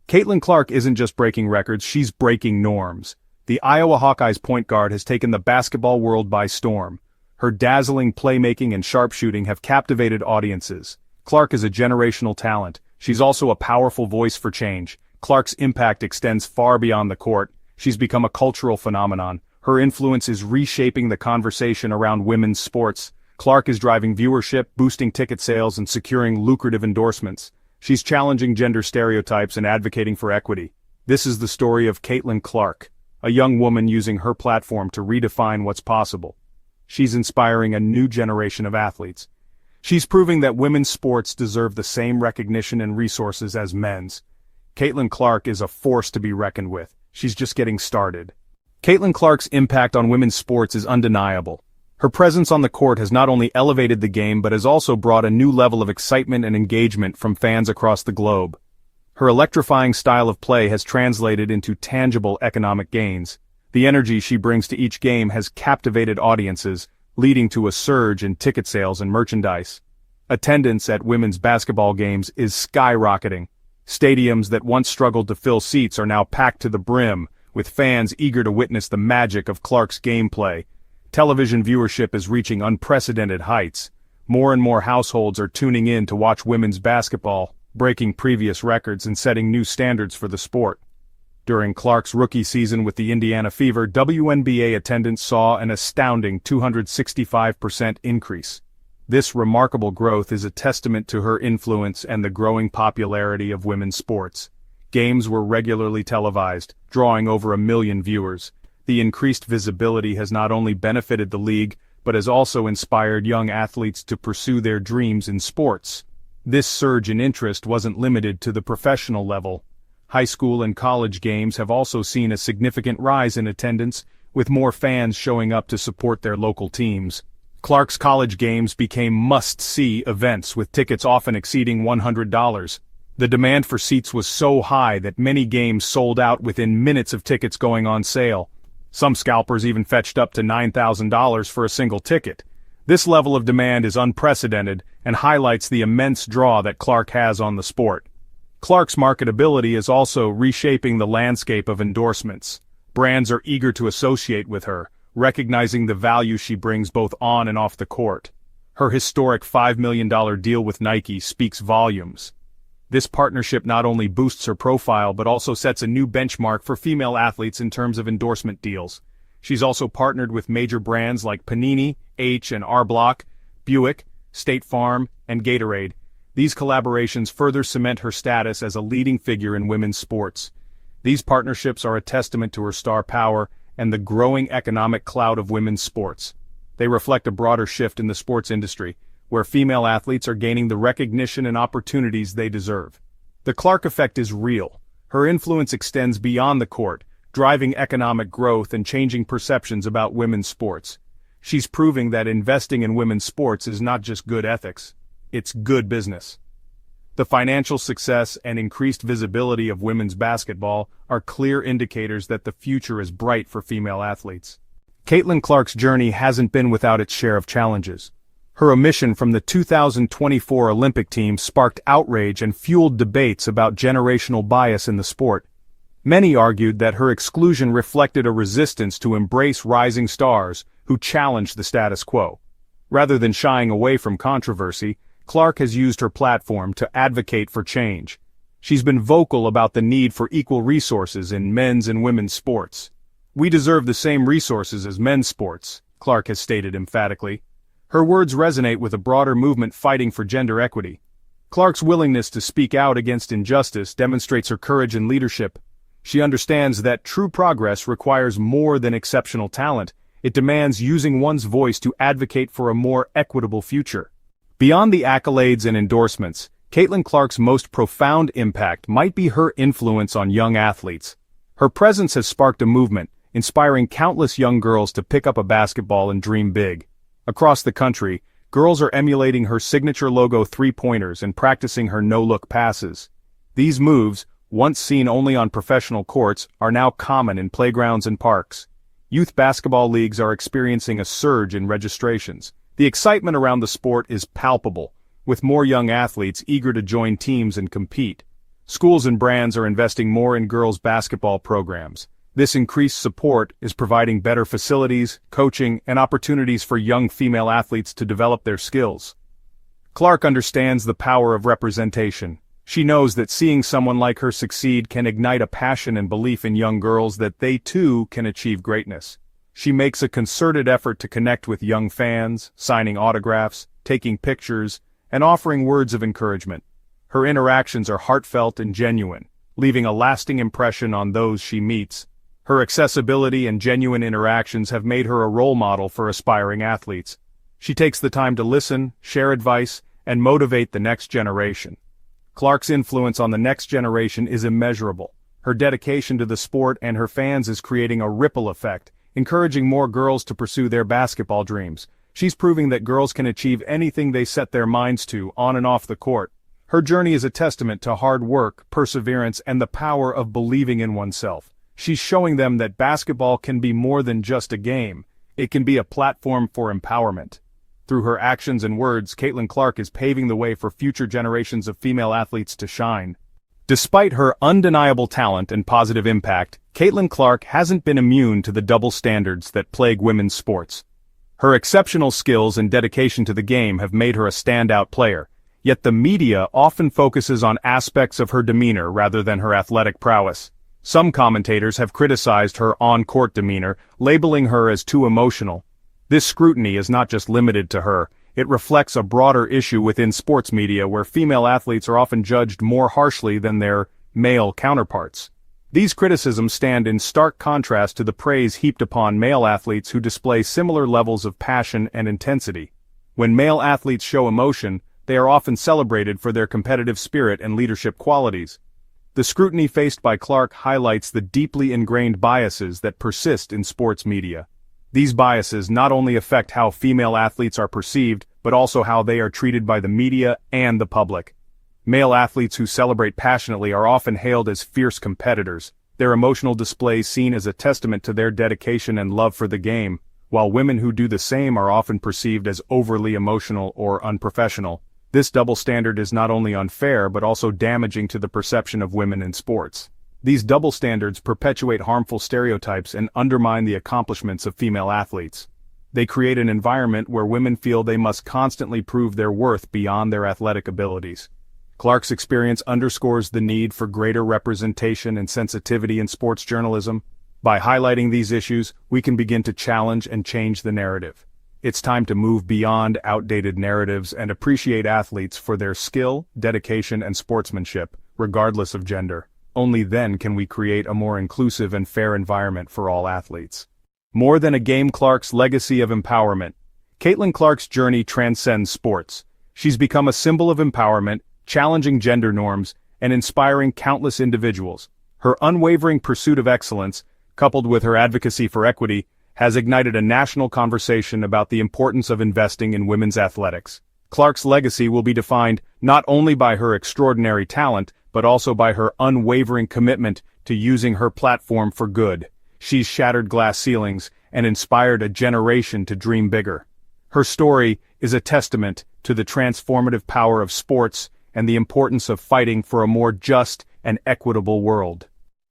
Caitlin Clark isn't just breaking records, she's breaking norms. The Iowa Hawkeyes point guard has taken the basketball world by storm. Her dazzling playmaking and sharpshooting have captivated audiences. Clark is a generational talent. She's also a powerful voice for change. Clark's impact extends far beyond the court. She's become a cultural phenomenon. Her influence is reshaping the conversation around women's sports. Clark is driving viewership, boosting ticket sales, and securing lucrative endorsements. She's challenging gender stereotypes and advocating for equity. This is the story of Caitlin Clark, a young woman using her platform to redefine what's possible. She's inspiring a new generation of athletes. She's proving that women's sports deserve the same recognition and resources as men's. Caitlin Clark is a force to be reckoned with. She's just getting started. Caitlin Clark's impact on women's sports is undeniable. Her presence on the court has not only elevated the game but has also brought a new level of excitement and engagement from fans across the globe. Her electrifying style of play has translated into tangible economic gains. The energy she brings to each game has captivated audiences, leading to a surge in ticket sales and merchandise. Attendance at women's basketball games is skyrocketing. Stadiums that once struggled to fill seats are now packed to the brim, with fans eager to witness the magic of Clark's gameplay. Television viewership is reaching unprecedented heights. More and more households are tuning in to watch women's basketball, breaking previous records and setting new standards for the sport. During Clark's rookie season with the Indiana Fever, WNBA attendance saw an astounding 265% increase. This remarkable growth is a testament to her influence and the growing popularity of women's sports. Games were regularly televised, drawing over 1 million viewers. The increased visibility has not only benefited the league, but has also inspired young athletes to pursue their dreams in sports. This surge in interest wasn't limited to the professional level. High school and college games have also seen a significant rise in attendance, with more fans showing up to support their local teams. Clark's college games became must-see events, with tickets often exceeding $100. The demand for seats was so high that many games sold out within minutes of tickets going on sale. Some scalpers even fetched up to $9,000 for a single ticket. This level of demand is unprecedented and highlights the immense draw that Clark has on the sport. Clark's marketability is also reshaping the landscape of endorsements. Brands are eager to associate with her, recognizing the value she brings both on and off the court. Her historic $5 million deal with Nike speaks volumes. This partnership not only boosts her profile but also sets a new benchmark for female athletes in terms of endorsement deals. She's also partnered with major brands like Panini, H&R Block, Buick, State Farm, and Gatorade. These collaborations further cement her status as a leading figure in women's sports. These partnerships are a testament to her star power and the growing economic clout of women's sports. They reflect a broader shift in the sports industry, where female athletes are gaining the recognition and opportunities they deserve. The Clark effect is real. Her influence extends beyond the court, driving economic growth and changing perceptions about women's sports. She's proving that investing in women's sports is not just good ethics, it's good business. The financial success and increased visibility of women's basketball are clear indicators that the future is bright for female athletes. Caitlin Clark's journey hasn't been without its share of challenges. Her omission from the 2024 Olympic team sparked outrage and fueled debates about generational bias in the sport. Many argued that her exclusion reflected a resistance to embrace rising stars who challenged the status quo. Rather than shying away from controversy, Clark has used her platform to advocate for change. She's been vocal about the need for equal resources in men's and women's sports. "We deserve the same resources as men's sports," Clark has stated emphatically. Her words resonate with a broader movement fighting for gender equity. Clark's willingness to speak out against injustice demonstrates her courage and leadership. She understands that true progress requires more than exceptional talent. It demands using one's voice to advocate for a more equitable future. Beyond the accolades and endorsements, Caitlin Clark's most profound impact might be her influence on young athletes. Her presence has sparked a movement, inspiring countless young girls to pick up a basketball and dream big. Across the country, girls are emulating her signature logo three-pointers and practicing her no-look passes. These moves, once seen only on professional courts, are now common in playgrounds and parks. Youth basketball leagues are experiencing a surge in registrations. The excitement around the sport is palpable, with more young athletes eager to join teams and compete. Schools and brands are investing more in girls' basketball programs. This increased support is providing better facilities, coaching, and opportunities for young female athletes to develop their skills. Clark understands the power of representation. She knows that seeing someone like her succeed can ignite a passion and belief in young girls that they too can achieve greatness. She makes a concerted effort to connect with young fans, signing autographs, taking pictures, and offering words of encouragement. Her interactions are heartfelt and genuine, leaving a lasting impression on those she meets. Her accessibility and genuine interactions have made her a role model for aspiring athletes. She takes the time to listen, share advice, and motivate the next generation. Clark's influence on the next generation is immeasurable. Her dedication to the sport and her fans is creating a ripple effect, encouraging more girls to pursue their basketball dreams. She's proving that girls can achieve anything they set their minds to, on and off the court. Her journey is a testament to hard work, perseverance, and the power of believing in oneself. She's showing them that basketball can be more than just a game. It can be a platform for empowerment. Through her actions and words, Caitlin Clark is paving the way for future generations of female athletes to shine. Despite her undeniable talent and positive impact, Caitlin Clark hasn't been immune to the double standards that plague women's sports. Her exceptional skills and dedication to the game have made her a standout player. Yet the media often focuses on aspects of her demeanor rather than her athletic prowess. Some commentators have criticized her on-court demeanor, labeling her as too emotional. This scrutiny is not just limited to her. It reflects a broader issue within sports media where female athletes are often judged more harshly than their male counterparts. These criticisms stand in stark contrast to the praise heaped upon male athletes who display similar levels of passion and intensity. When male athletes show emotion, they are often celebrated for their competitive spirit and leadership qualities. The scrutiny faced by Clark highlights the deeply ingrained biases that persist in sports media. These biases not only affect how female athletes are perceived, but also how they are treated by the media and the public. Male athletes who celebrate passionately are often hailed as fierce competitors, their emotional displays seen as a testament to their dedication and love for the game, while women who do the same are often perceived as overly emotional or unprofessional. This double standard is not only unfair but also damaging to the perception of women in sports. These double standards perpetuate harmful stereotypes and undermine the accomplishments of female athletes. They create an environment where women feel they must constantly prove their worth beyond their athletic abilities. Clark's experience underscores the need for greater representation and sensitivity in sports journalism. By highlighting these issues, we can begin to challenge and change the narrative. It's time to move beyond outdated narratives and appreciate athletes for their skill, dedication, and sportsmanship, regardless of gender. Only then can we create a more inclusive and fair environment for all athletes. More than a game, Clark's legacy of empowerment. Caitlin Clark's journey transcends sports. She's become a symbol of empowerment, challenging gender norms, and inspiring countless individuals. Her unwavering pursuit of excellence, coupled with her advocacy for equity, has ignited a national conversation about the importance of investing in women's athletics. Clark's legacy will be defined not only by her extraordinary talent, but also by her unwavering commitment to using her platform for good. She's shattered glass ceilings and inspired a generation to dream bigger. Her story is a testament to the transformative power of sports and the importance of fighting for a more just and equitable world.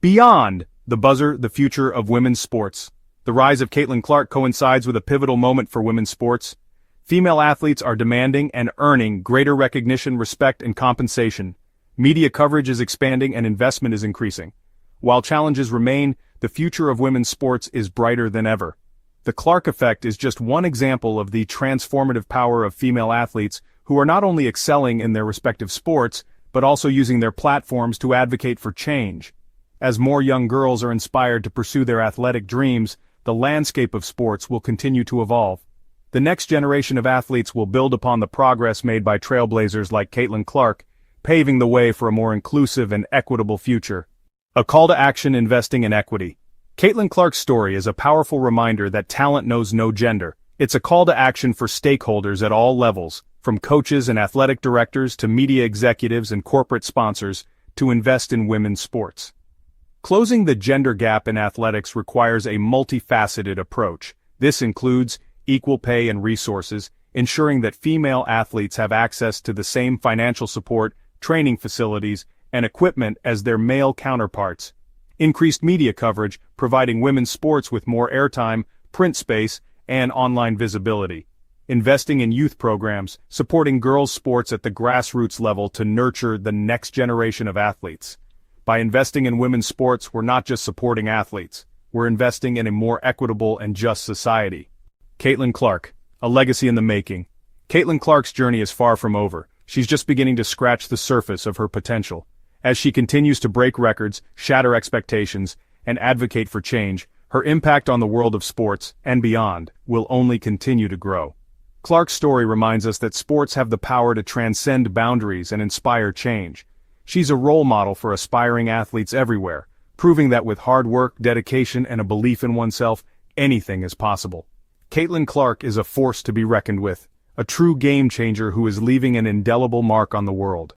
Beyond the buzzer, the future of women's sports. The rise of Caitlin Clark coincides with a pivotal moment for women's sports. Female athletes are demanding and earning greater recognition, respect, and compensation. Media coverage is expanding and investment is increasing. While challenges remain, the future of women's sports is brighter than ever. The Clark effect is just one example of the transformative power of female athletes who are not only excelling in their respective sports, but also using their platforms to advocate for change. As more young girls are inspired to pursue their athletic dreams, the landscape of sports will continue to evolve. The next generation of athletes will build upon the progress made by trailblazers like Caitlin Clark, paving the way for a more inclusive and equitable future. A call to action: investing in equity. Caitlin Clark's story is a powerful reminder that talent knows no gender. It's a call to action for stakeholders at all levels, from coaches and athletic directors to media executives and corporate sponsors, to invest in women's sports. Closing the gender gap in athletics requires a multifaceted approach. This includes equal pay and resources, ensuring that female athletes have access to the same financial support, training facilities, and equipment as their male counterparts. Increased media coverage, providing women's sports with more airtime, print space, and online visibility. Investing in youth programs, supporting girls' sports at the grassroots level to nurture the next generation of athletes. By investing in women's sports, we're not just supporting athletes, we're investing in a more equitable and just society. Caitlin Clark, a legacy in the making. Caitlin Clark's journey is far from over. She's just beginning to scratch the surface of her potential. As she continues to break records, shatter expectations, and advocate for change, her impact on the world of sports, and beyond, will only continue to grow. Clark's story reminds us that sports have the power to transcend boundaries and inspire change. She's a role model for aspiring athletes everywhere, proving that with hard work, dedication, and a belief in oneself, anything is possible. Caitlin Clark is a force to be reckoned with, a true game changer who is leaving an indelible mark on the world.